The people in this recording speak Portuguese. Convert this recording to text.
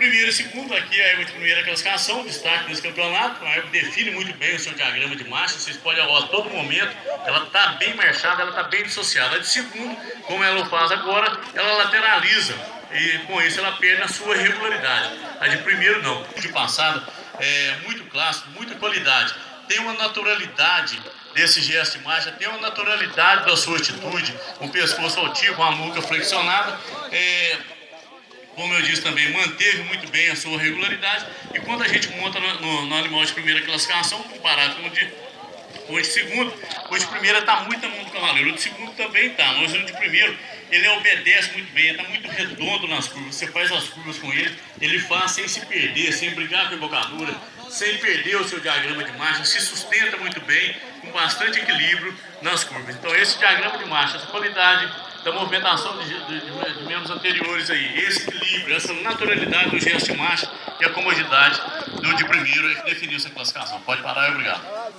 primeiro e segundo, aqui a égua de primeira classificação, destaque nesse campeonato. A égua define muito bem o seu diagrama de marcha, vocês podem olhar a todo momento, ela está bem marchada, ela está bem dissociada. A de segundo, como ela faz agora, ela lateraliza e com isso ela perde a sua regularidade. A de primeiro não, de passada, é muito clássico, muita qualidade, tem uma naturalidade desse gesto de marcha, tem uma naturalidade da sua atitude, um pescoço altivo, uma nuca flexionada, como eu disse também, manteve muito bem a sua regularidade. E quando a gente monta no animal de primeira classificação, comparado com o de segundo, o de primeira está muito na mão do cavaleiro, o de segundo também está, mas o de primeiro, ele obedece muito bem, ele está muito redondo nas curvas, você faz as curvas com ele, ele faz sem se perder, sem brigar com a embocadura, sem perder o seu diagrama de marcha, se sustenta muito bem, com bastante equilíbrio nas curvas. Então esse diagrama de marcha, essa qualidade da movimentação de membros anteriores aí, esse equilíbrio, essa naturalidade do gesto de marcha e a comodidade do de primeiro é que definiu essa classificação. Pode parar e obrigado.